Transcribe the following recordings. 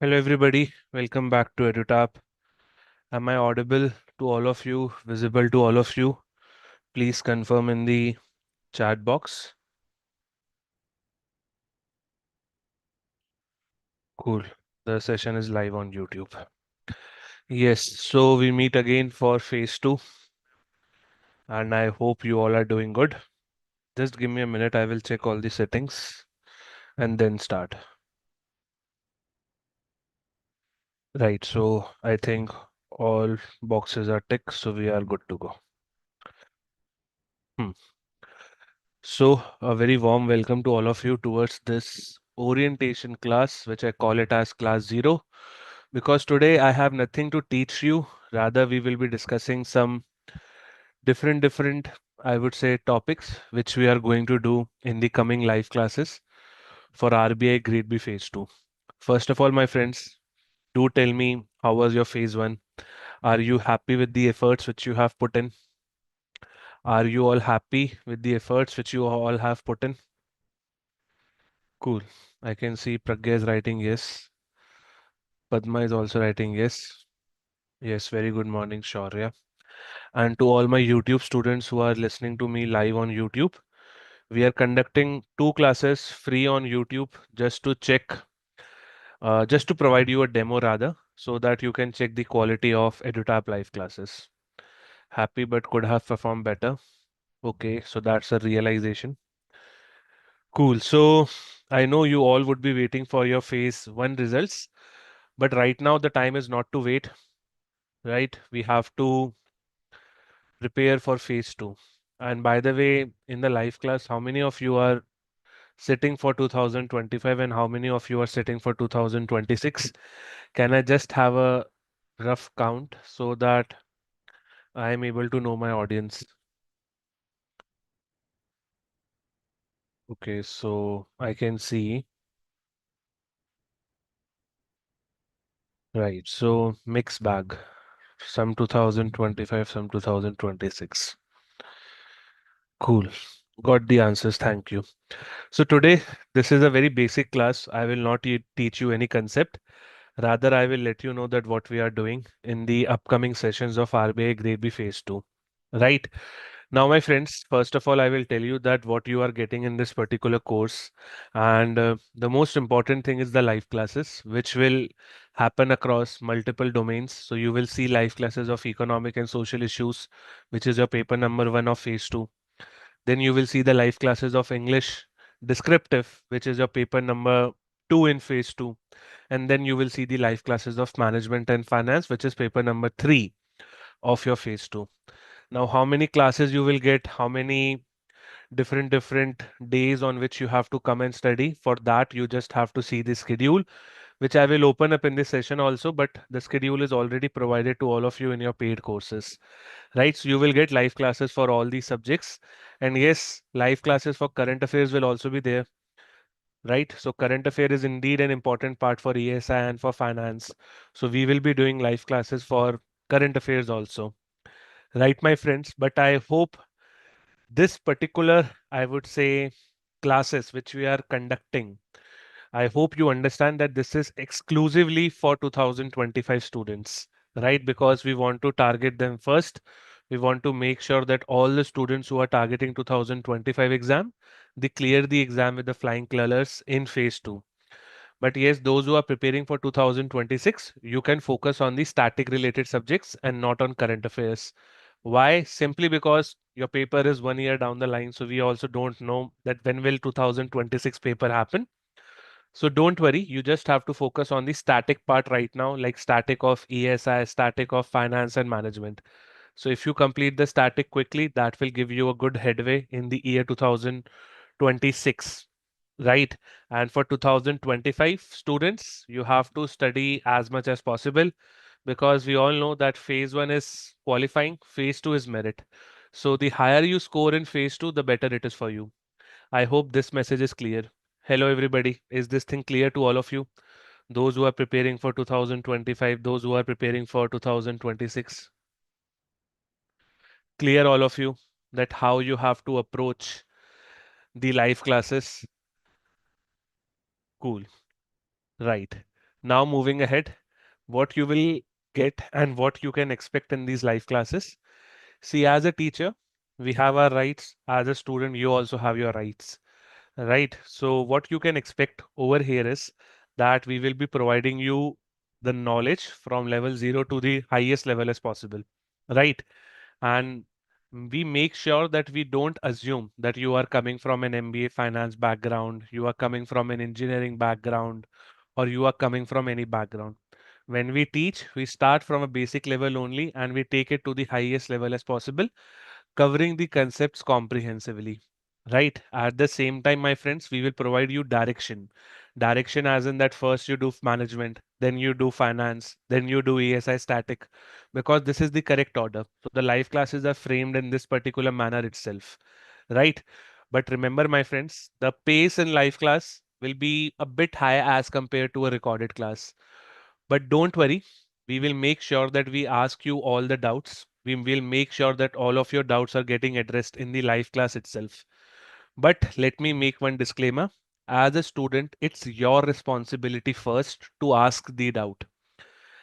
Hello, everybody. Welcome back to EduTap. Am I audible to all of you, visible to all of you? Please confirm in the chat box. Cool. The session is live on YouTube. Yes, so we meet again for phase two, and I hope you all are doing good. Just give me a minute, I will check all the settings and then start. Right, so I think all boxes are ticked, so we are good to go. Hmm. So, a very warm welcome to all of you towards this orientation class, which I call it as class 0, because today I have nothing to teach you. Rather, we will be discussing some different, I would say, topics which we are going to do in the coming live classes for RBI Grade B Phase 2. First of all, my friends, do tell me how was your phase 1? Are you happy with the efforts which you have put in? Are you all happy with the efforts which you all have put in? Cool. I can see Pragya is writing yes. Padma is also writing yes. Yes, very good morning, Shaurya. And to all my YouTube students who are listening to me live on YouTube, we are conducting two classes free on YouTube just to check, just to provide you a demo rather, so that you can check the quality of EduTap live classes. Happy but could have performed better. Okay, so that's a realization. Cool. So I know you all would be waiting for your phase 1 results, but right now the time is not to wait, right? We have to prepare for phase 2. And by the way, in the live class, how many of you are sitting for 2025 and how many of you are sitting for 2026? Can I just have a rough count so that I am able to know my audience? Okay, so I can see, right, so mixed bag. Some 2025, some 2026. Cool. Got the answers. Thank you. So today, this is a very basic class. I will not teach you any concept. Rather, I will let you know that what we are doing in the upcoming sessions of RBI Grade B Phase 2. Right. Now, my friends, first of all, I will tell you that what you are getting in this particular course. And the most important thing is the live classes, which will happen across multiple domains. So you will see live classes of economic and social issues, which is your paper number 1 of phase 2. Then you will see the live classes of English Descriptive, which is your paper number 2 in phase 2. And then you will see the live classes of management and finance, which is paper number 3 of your phase 2. Now, how many classes you will get, how many different days on which you have to come and study. For that, you just have to see the schedule, which I will open up in this session also, but the schedule is already provided to all of you in your paid courses, right? So you will get live classes for all these subjects. And yes, live classes for current affairs will also be there, right? So current affair is indeed an important part for ESI and for finance. So we will be doing live classes for current affairs also, right, my friends? But I hope this particular, I would say, classes which we are conducting, I hope you understand that this is exclusively for 2025 students, right? Because we want to target them first. We want to make sure that all the students who are targeting 2025 exam, they clear the exam with the flying colors in phase 2. But yes, those who are preparing for 2026, you can focus on the static related subjects and not on current affairs. Why? Simply because your paper is 1 year down the line. So we also don't know that when will 2026 paper happen. So don't worry, you just have to focus on the static part right now, like static of ESI, static of finance and management. So if you complete the static quickly, that will give you a good headway in the year 2026, right? And for 2025 students, you have to study as much as possible because we all know that phase 1 is qualifying, phase 2 is merit. So the higher you score in phase 2, the better it is for you. I hope this message is clear. Hello, everybody. Is this thing clear to all of you? Those who are preparing for 2025, those who are preparing for 2026. Clear, all of you, that how you have to approach the live classes? Cool. Right. Now moving ahead, what you will get and what you can expect in these live classes. See, as a teacher, we have our rights. As a student, you also have your rights, right? So what you can expect over here is that we will be providing you the knowledge from level 0 to the highest level as possible, right? And we make sure that we don't assume that you are coming from an MBA finance background, you are coming from an engineering background, or you are coming from any background. When we teach, we start from a basic level only and we take it to the highest level as possible, covering the concepts comprehensively. Right. At the same time, my friends, we will provide you direction. Direction, as in that first you do management, then you do finance, then you do ESI static, because this is the correct order. So the live classes are framed in this particular manner itself. Right. But remember, my friends, the pace in live class will be a bit higher as compared to a recorded class. But don't worry, we will make sure that we ask you all the doubts. We will make sure that all of your doubts are getting addressed in the live class itself. But let me make one disclaimer. As a student, it's your responsibility first to ask the doubt.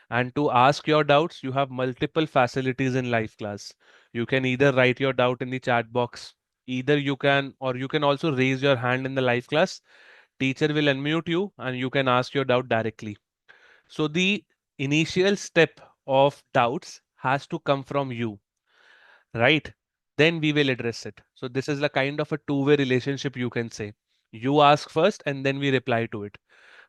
And to ask your doubts, you have multiple facilities in live class. You can either write your doubt in the chat box, either you can, or you can also raise your hand in the live class. Teacher will unmute you and you can ask your doubt directly. So the initial step of doubts has to come from you, right? Then we will address it. So this is a kind of a two-way relationship, you can say. You ask first and then we reply to it.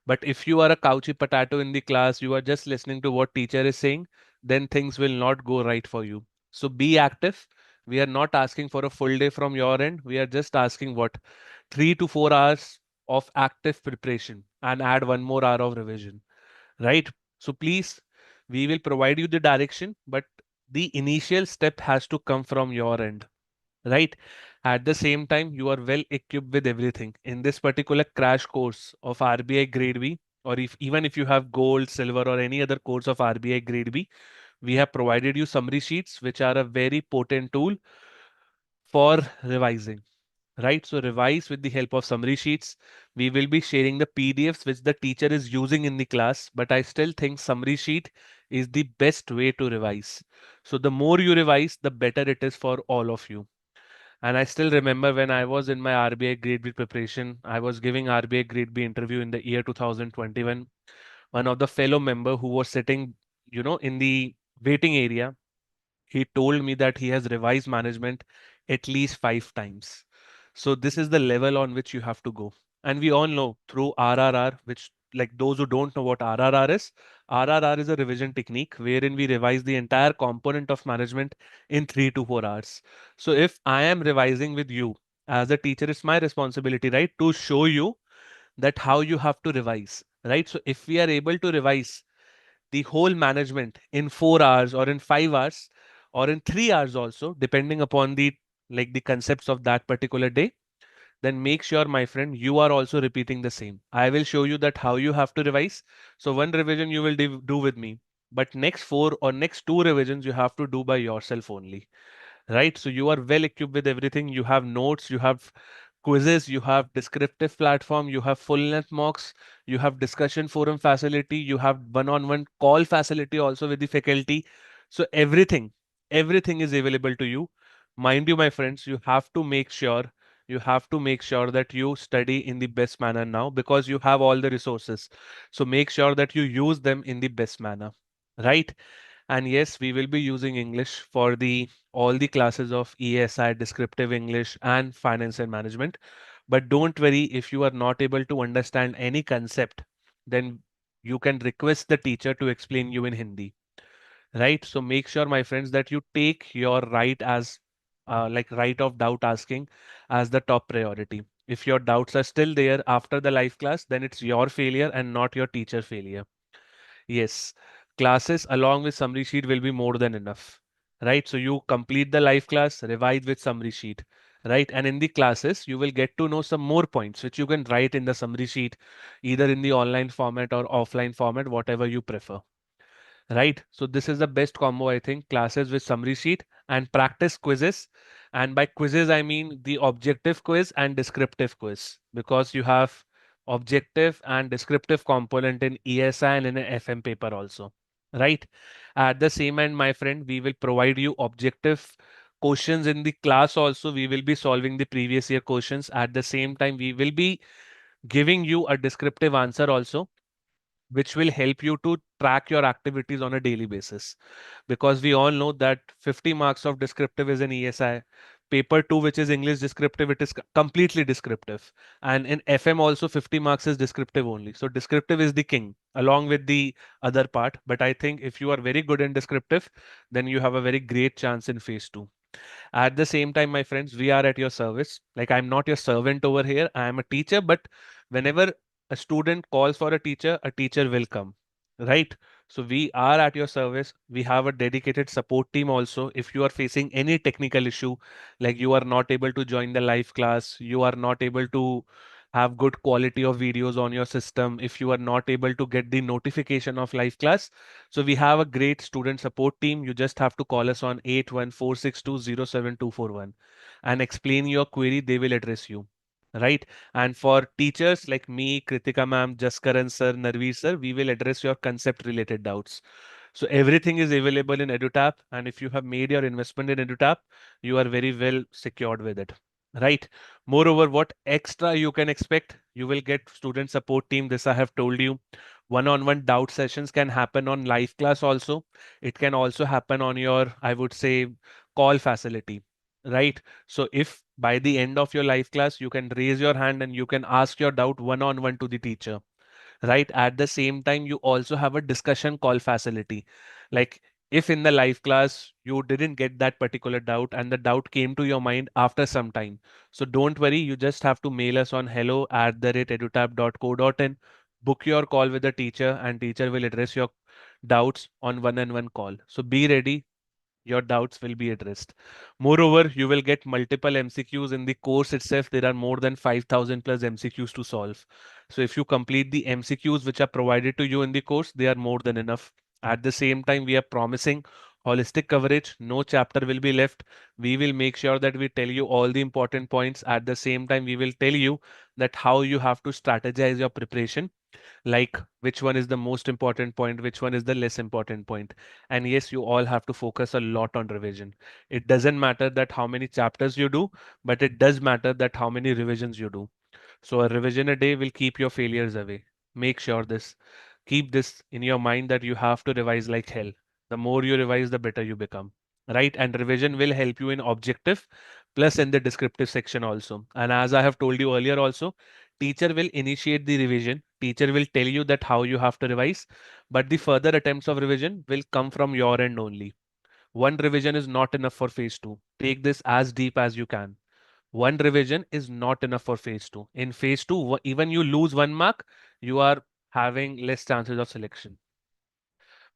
But if you are a couchy potato in the class, you are just listening to what teacher is saying, then things will not go right for you. So be active. We are not asking for a full day from your end. We are just asking what 3 to 4 hours of active preparation and add 1 more hour of revision, right? So please, we will provide you the direction, but the initial step has to come from your end, right? At the same time, you are well equipped with everything. In this particular crash course of RBI Grade B, or if even if you have gold, silver, or any other course of RBI Grade B, we have provided you summary sheets, which are a very potent tool for revising, right? So revise with the help of summary sheets. We will be sharing the PDFs which the teacher is using in the class, but I still think summary sheet is the best way to revise. So the more you revise, the better it is for all of you. And I still remember when I was in my RBI Grade B preparation, I was giving RBI Grade B interview in the year 2021. One of the fellow member who was sitting, in the waiting area, he told me that he has revised management at least 5 times. So this is the level on which you have to go. And we all know through RRR, which like those who don't know what RRR is, RRR is a revision technique wherein we revise the entire component of management in 3 to 4 hours. So if I am revising with you as a teacher, it's my responsibility, right, to show you that how you have to revise, right? So if we are able to revise the whole management in 4 hours or in 5 hours or in 3 hours also, depending upon the like the concepts of that particular day, then make sure, my friend, you are also repeating the same. I will show you that how you have to revise. So one revision you will do with me, but next 4 or next 2 revisions you have to do by yourself only, right? So you are well equipped with everything. You have notes, you have quizzes, you have descriptive platform, you have full length mocks, you have discussion forum facility, you have one-on-one call facility also with the faculty. So everything is available to you. Mind you, my friends, you have to make sure that you study in the best manner now because you have all the resources. So make sure that you use them in the best manner, right? And yes, we will be using English for the all the classes of ESI, descriptive English, and finance and management. But don't worry if you are not able to understand any concept, then you can request the teacher to explain you in Hindi, right? So make sure, my friends, that you take your right as like right of doubt asking as the top priority. If your doubts are still there after the live class, then it's your failure and not your teacher failure. Yes, classes along with summary sheet will be more than enough, right? So you complete the live class, revise with summary sheet, right? And in the classes, you will get to know some more points which you can write in the summary sheet, either in the online format or offline format, whatever you prefer, right? So this is the best combo, I think, classes with summary sheet and practice quizzes. And by quizzes, I mean the objective quiz and descriptive quiz because you have objective and descriptive component in ESI and in an FM paper also, right? At the same end, my friend, we will provide you objective questions in the class also. We will be solving the previous year questions. At the same time, we will be giving you a descriptive answer also, which will help you to track your activities on a daily basis. Because we all know that 50 marks of descriptive is an ESI. Paper 2, which is English descriptive, it is completely descriptive. And in FM also 50 marks is descriptive only. So descriptive is the king along with the other part. But I think if you are very good in descriptive, then you have a very great chance in phase 2. At the same time, my friends, we are at your service. Like, I'm not your servant over here. I am a teacher, but whenever a student calls for a teacher will come. Right? So we are at your service. We have a dedicated support team also. If you are facing any technical issue, like you are not able to join the live class, you are not able to have good quality of videos on your system, if you are not able to get the notification of live class, so we have a great student support team. You just have to call us on 8146207241 and explain your query. They will address you. Right. And for teachers like me, Kritika ma'am, Jaskaran sir, Narveer sir, we will address your concept related doubts. So everything is available in EduTap. And if you have made your investment in EduTap, you are very well secured with it. Right. Moreover, what extra you can expect? You will get student support team. This I have told you. One-on-one doubt sessions can happen on live class also. It can also happen on your, I would say, call facility. Right. So if by the end of your live class, you can raise your hand and you can ask your doubt one-on-one to the teacher, right? At the same time, you also have a discussion call facility. Like, if in the live class you didn't get that particular doubt and the doubt came to your mind after some time, so don't worry, you just have to mail us on hello@edutap.co.in, book your call with the teacher, and teacher will address your doubts on one-on-one call. So be ready, your doubts will be addressed. Moreover, you will get multiple MCQs in the course itself. There are more than 5,000 plus MCQs to solve. So if you complete the MCQs which are provided to you in the course, they are more than enough. At the same time, we are promising holistic coverage. No chapter will be left. We will make sure that we tell you all the important points. At the same time, we will tell you that how you have to strategize your preparation, like which one is the most important point, which one is the less important point. And yes, you all have to focus a lot on revision. It doesn't matter that how many chapters you do, but it does matter that how many revisions you do. So a revision a day will keep your failures away. Make sure this. Keep this in your mind that you have to revise like hell. The more you revise, the better you become. Right? And revision will help you in objective plus in the descriptive section also. And as I have told you earlier also, teacher will initiate the revision. Teacher will tell you that how you have to revise, but the further attempts of revision will come from your end only. One revision is not enough for phase 2. Take this as deep as you can. One revision is not enough for phase 2. In phase 2, even you lose 1 mark, you are having less chances of selection,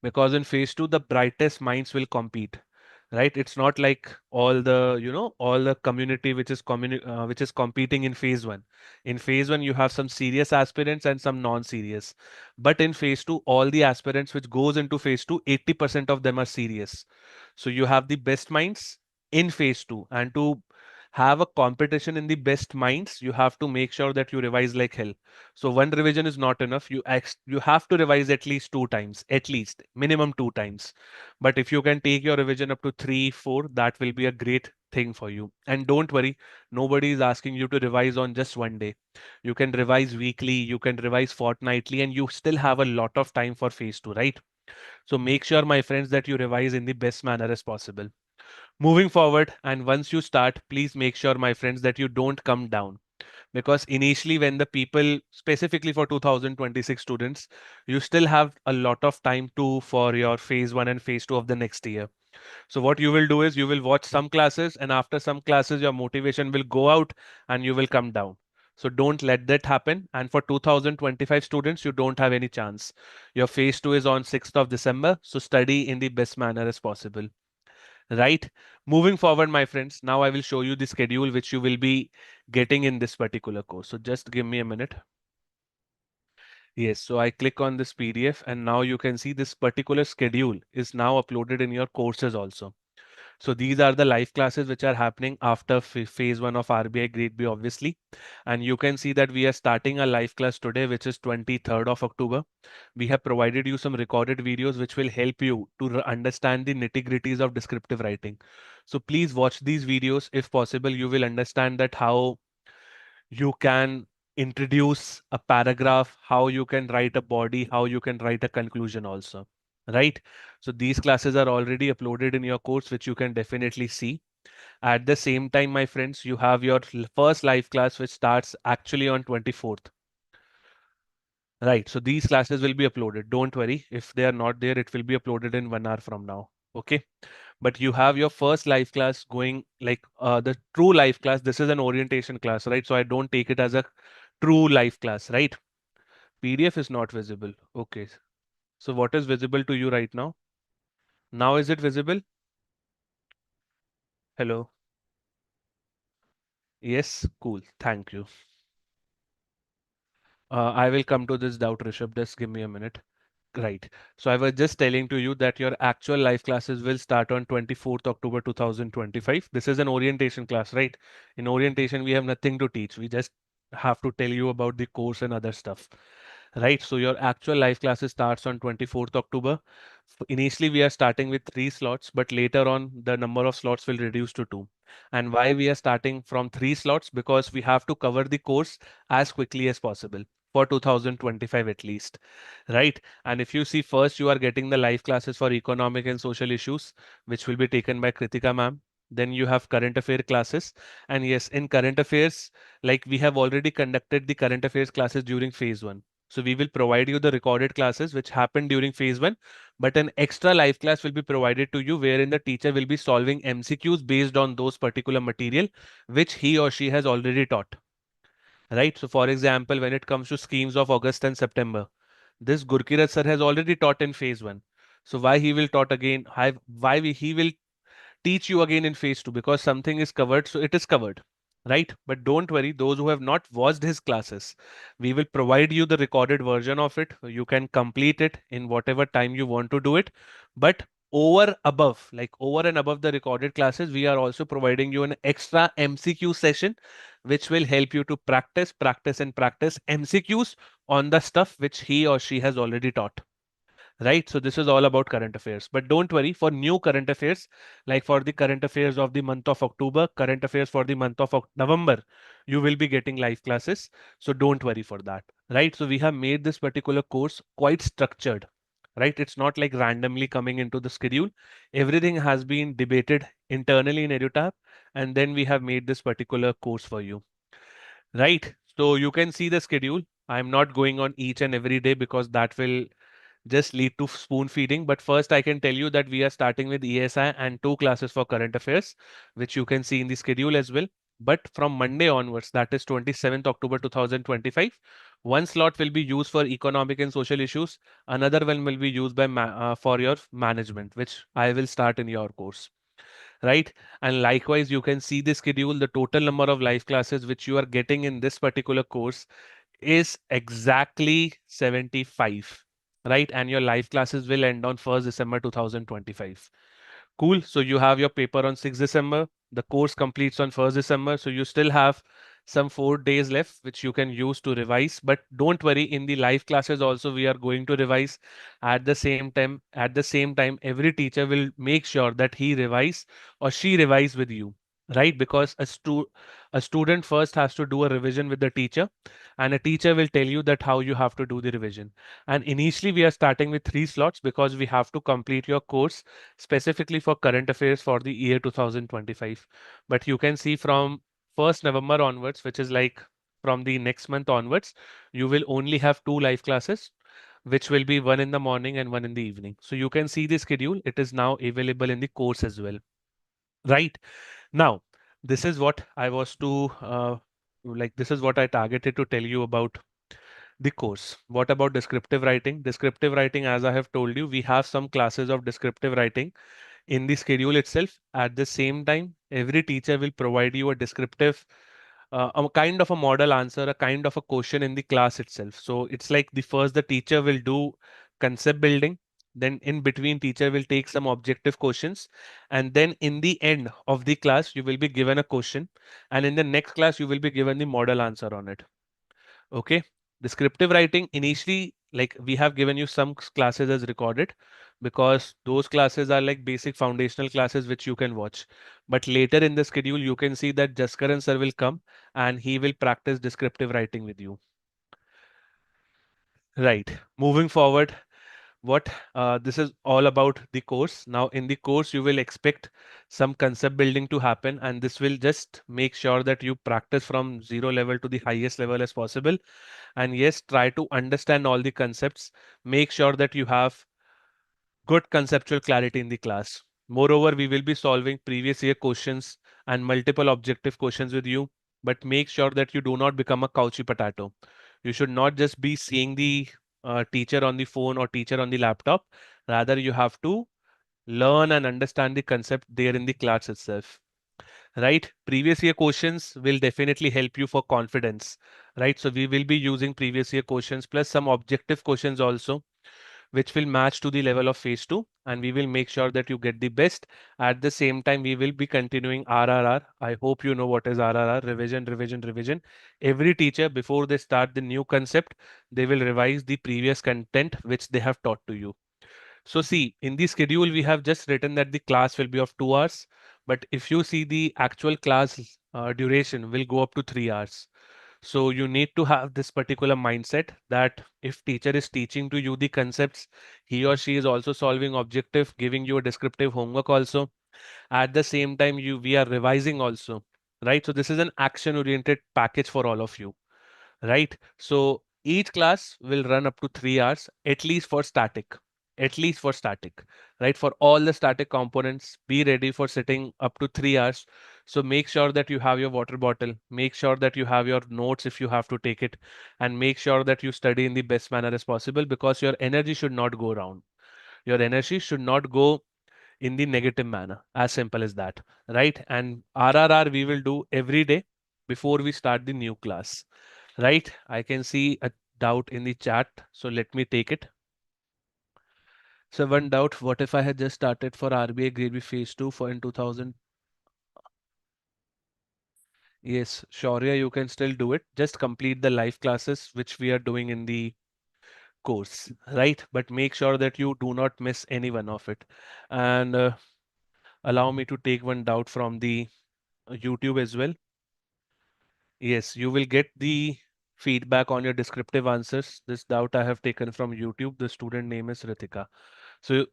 because in phase 2 the brightest minds will compete, right? It's not like all the, all the community which is which is competing in phase 1. In phase 1 you have some serious aspirants and some non-serious, but in phase 2 all the aspirants which goes into phase 2, 80% of them are serious. So you have the best minds in phase 2, and to have a competition in the best minds, you have to make sure that you revise like hell. So one revision is not enough. You have to revise at least 2 times, at least minimum 2 times. But if you can take your revision up to 3, 4, that will be a great thing for you. And don't worry, nobody is asking you to revise on just one day. You can revise weekly, you can revise fortnightly, and you still have a lot of time for phase 2, right? So make sure, my friends, that you revise in the best manner as possible. Moving forward, and once you start, please make sure, my friends, that you don't come down, because initially when the people, specifically for 2026 students, you still have a lot of time to for your phase 1 and phase 2 of the next year. So what you will do is you will watch some classes, and after some classes your motivation will go out and you will come down. So don't let that happen. And for 2025 students, you don't have any chance. Your phase 2 is on 6th of December, so study in the best manner as possible. Right? Moving forward, my friends, now I will show you the schedule which you will be getting in this particular course. So just give me a minute. Yes, so I click on this PDF, and now you can see this particular schedule is now uploaded in your courses also. So these are the live classes which are happening after phase one of RBI Grade B, obviously. And you can see that we are starting a live class today, which is 23rd of October. We have provided you some recorded videos which will help you to understand the nitty-gritties of descriptive writing. So please watch these videos. If possible, you will understand that how you can introduce a paragraph, how you can write a body, how you can write a conclusion also, right? So these classes are already uploaded in your course, which you can definitely see. At the same time, my friends, you have your first live class, which starts actually on 24th. Right. So these classes will be uploaded. Don't worry. If they are not there, it will be uploaded in 1 hour from now. Okay. But you have your first live class going like the true live class. This is an orientation class, right? So I don't take it as a true live class, right? PDF is not visible. Okay. So what is visible to you right now? Now is it visible? Hello. Yes. Cool. Thank you. I will come to this doubt, Rishabh. Just give me a minute. Right. So I was just telling to you that your actual live classes will start on 24th October 2025. This is an orientation class, right? In orientation, we have nothing to teach. We just have to tell you about the course and other stuff. Right. So your actual live classes starts on 24th October. Initially, we are starting with 3 slots, but later on, the number of slots will reduce to 2. And why we are starting from 3 slots? Because we have to cover the course as quickly as possible for 2025 at least, right? And if you see first, you are getting the live classes for economic and social issues, which will be taken by Kritika ma'am. Then you have current affair classes. And yes, in current affairs, like we have already conducted the current affairs classes during phase one. So we will provide you the recorded classes which happened during phase one, but an extra live class will be provided to you wherein the teacher will be solving MCQs based on those particular material which he or she has already taught. Right. So for example, when it comes to schemes of August and September, this Gurkirat sir has already taught in phase one. So why he will taught again? He will teach you again in phase two? Because something is covered, so it is covered, right? But don't worry, those who have not watched his classes, we will provide you the recorded version of it. You can complete it in whatever time you want to do it. But over and above the recorded classes, we are also providing you an extra MCQ session, which will help you to practice, and practice MCQs on the stuff which he or she has already taught, right? So this is all about current affairs. But don't worry, for new current affairs, like for the current affairs of the month of October, current affairs for the month of November, you will be getting live classes. So don't worry for that, right? So we have made this particular course quite structured, right? It's not like randomly coming into the schedule. Everything has been debated internally in EduTap, and then we have made this particular course for you, right? So you can see the schedule. I'm not going on each and every day because that will just lead to spoon feeding. But first, I can tell you that we are starting with ESI and 2 classes for current affairs, which you can see in the schedule as well. But from Monday onwards, that is 27th October 2025, one slot will be used for economic and social issues. Another one will be used for your management, which I will start in your course, right? And likewise, you can see the schedule, the total number of live classes which you are getting in this particular course is exactly 75, right? And your live classes will end on 1st December 2025. Cool. So you have your paper on 6th December. The course completes on 1st December. So you still have some 4 days left, which you can use to revise. But don't worry, in the live classes also, we are going to revise at the same time. At the same time, every teacher will make sure that he revise or she revise with you, right? Because a student first has to do a revision with the teacher, and a teacher will tell you that how you have to do the revision. And initially, we are starting with 3 slots because we have to complete your course specifically for current affairs for the year 2025. But you can see from 1st November onwards, which is like from the next month onwards, you will only have 2 live classes, which will be one in the morning and one in the evening. So you can see the schedule. It is now available in the course as well, right? Now, this is what I was to this is what I targeted to tell you about the course. What about descriptive writing? Descriptive writing, as I have told you, we have some classes of descriptive writing in the schedule itself. At the same time, every teacher will provide you a descriptive, a kind of a model answer, a kind of a question in the class itself. So it's like the teacher will do concept building. Then in between, teacher will take some objective questions. And then in the end of the class, you will be given a question. And in the next class, you will be given the model answer on it. Okay. Descriptive writing, initially, like we have given you some classes as recorded because those classes are like basic foundational classes which you can watch. But later in the schedule, you can see that Jaskaran sir will come and he will practice descriptive writing with you. Right. Moving forward, what this is all about the course. Now, in the course, you will expect some concept building to happen, and this will just make sure that you practice from zero level to the highest level as possible. And yes, try to understand all the concepts. Make sure that you have good conceptual clarity in the class. Moreover, we will be solving previous year questions and multiple objective questions with you, but make sure that you do not become a couchy potato. You should not just be seeing the teacher on the phone or teacher on the laptop. Rather, you have to learn and understand the concept there in the class itself. Right? Previous year questions will definitely help you for confidence. Right? So we will be using previous year questions plus some objective questions also which will match to the level of phase 2, and we will make sure that you get the best. At the same time, we will be continuing RRR. I hope you know what is RRR: revision, revision, revision. Every teacher, before they start the new concept, they will revise the previous content which they have taught to you. So see, in the schedule, we have just written that the class will be of 2 hours, but if you see the actual class duration will go up to 3 hours. So you need to have this particular mindset that if teacher is teaching to you the concepts, he or she is also solving objective, giving you a descriptive homework also. At the same time, we are revising also, right? So this is an action oriented package for all of you, right? So each class will run up to 3 hours, at least for static, right? For all the static components, be ready for sitting up to 3 hours. So make sure that you have your water bottle, make sure that you have your notes if you have to take it, and make sure that you study in the best manner as possible because your energy should not go around. Your energy should not go in the negative manner. As simple as that, right? And RRR we will do every day before we start the new class, right? I can see a doubt in the chat, so let me take it. So one doubt, what if I had just started for RBI Grade B Phase 2 for in 2000? Yes, Shaurya, you can still do it. Just complete the live classes, which we are doing in the course, right? But make sure that you do not miss any one of it. And allow me to take one doubt from the YouTube as well. Yes, you will get the feedback on your descriptive answers. This doubt I have taken from YouTube. The student name is Ritika. So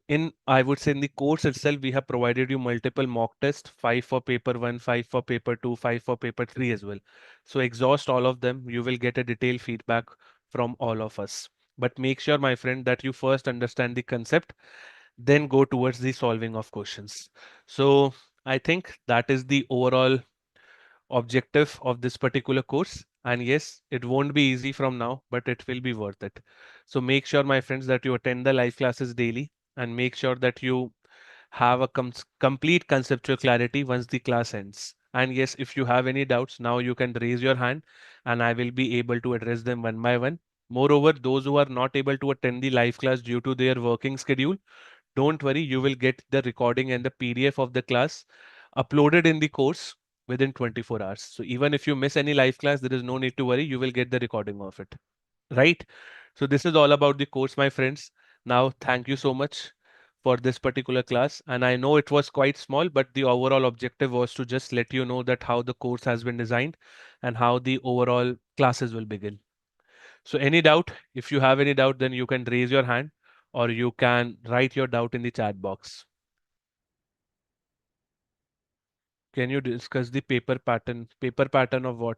I would say in the course itself, we have provided you multiple mock tests, 5 for paper 1, 5 for paper 2, 5 for paper 3 as well. So exhaust all of them. You will get a detailed feedback from all of us. But make sure, my friend, that you first understand the concept, then go towards the solving of questions. So I think that is the overall objective of this particular course. And yes, it won't be easy from now, but it will be worth it. So make sure, my friends, that you attend the live classes daily and make sure that you have a complete conceptual clarity once the class ends. And yes, if you have any doubts, now you can raise your hand and I will be able to address them one by one. Moreover, those who are not able to attend the live class due to their working schedule, don't worry, you will get the recording and the PDF of the class uploaded in the course within 24 hours. So even if you miss any live class, there is no need to worry, you will get the recording of it. Right? So this is all about the course, my friends. Now, thank you so much for this particular class. And I know it was quite small, but the overall objective was to just let you know that how the course has been designed and how the overall classes will begin. So any doubt, if you have any doubt, then you can raise your hand or you can write your doubt in the chat box. Can you discuss the paper pattern? Paper pattern of what?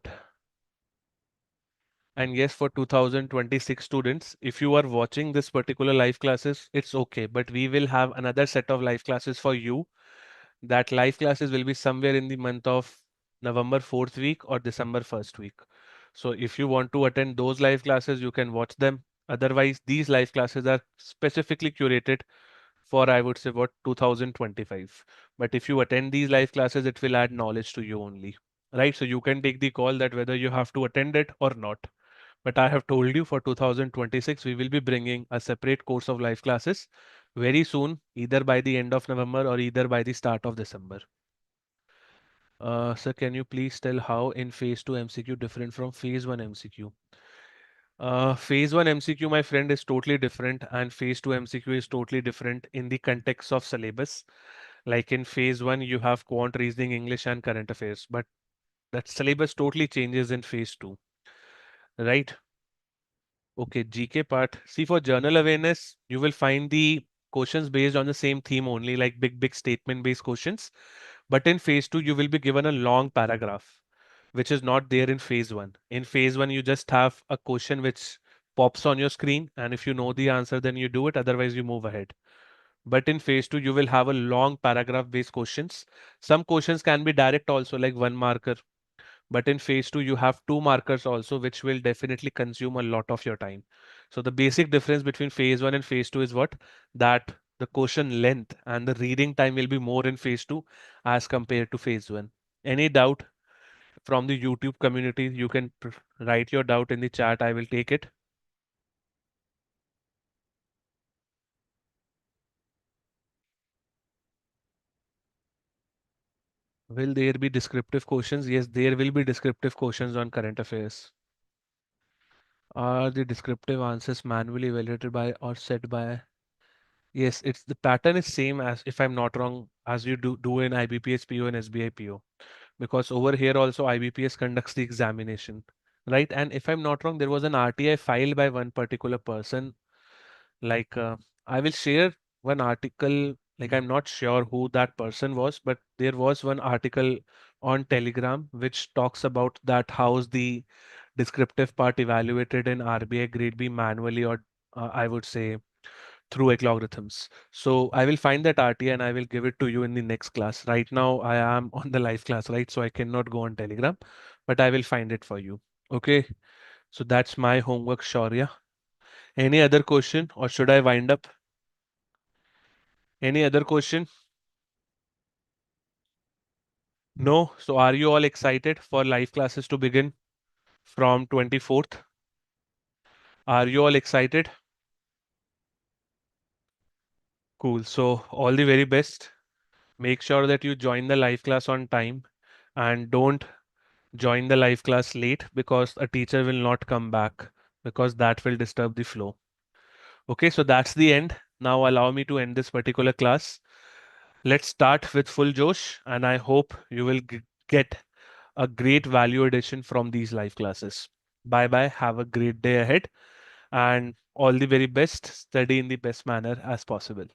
And yes, for 2026 students, if you are watching this particular live classes, it's okay. But we will have another set of live classes for you. That live classes will be somewhere in the month of November 4th week or December 1st week. So if you want to attend those live classes, you can watch them. Otherwise, these live classes are specifically curated for, I would say, what, 2025. But if you attend these live classes, it will add knowledge to you only, right? So you can take the call that whether you have to attend it or not. But I have told you for 2026, we will be bringing a separate course of live classes very soon, either by the end of November or either by the start of December. Sir, can you please tell how in phase 2 MCQ different from phase 1 MCQ? Phase 1 MCQ, my friend, is totally different, and phase 2 MCQ is totally different in the context of syllabus. Like in phase 1, you have quant, reasoning, English, and current affairs, but that syllabus totally changes in phase 2, right? Okay, GK part. See, for journal awareness, you will find the questions based on the same theme only, like big statement based questions. But in phase 2, you will be given a long paragraph, which is not there in phase 1. In phase 1, you just have a question which pops on your screen, and if you know the answer, then you do it, otherwise, you move ahead. But in phase 2, you will have a long paragraph based questions. Some questions can be direct also, like one marker. But in phase 2, you have two markers also, which will definitely consume a lot of your time. So the basic difference between phase 1 and phase 2 is what? That the question length and the reading time will be more in phase 2 as compared to phase 1. Any doubt from the YouTube community? You can write your doubt in the chat. I will take it. Will there be descriptive questions? Yes, there will be descriptive questions on current affairs. Are the descriptive answers manually evaluated by or set by? Yes, it's the pattern is same as, if I'm not wrong, as you do in IBPS PO and SBI PO. Because over here also IBPS conducts the examination, right? And if I'm not wrong, there was an RTI filed by one particular person. Like I will share one article. Like I'm not sure who that person was, but there was one article on Telegram which talks about that how's the descriptive part evaluated in RBI Grade B manually, or I would say through algorithms. So I will find that RTA and I will give it to you in the next class. Right now I am on the live class, right? So I cannot go on Telegram, but I will find it for you. Okay. So that's my homework, Shaurya. Any other question or should I wind up? Any other question? No. So are you all excited for live classes to begin from 24th? Are you all excited? Cool. So all the very best. Make sure that you join the live class on time and don't join the live class late because a teacher will not come back because that will disturb the flow. Okay, so that's the end. Now allow me to end this particular class. Let's start with full Josh, and I hope you will get a great value addition from these live classes. Bye bye. Have a great day ahead and all the very best. Study in the best manner as possible.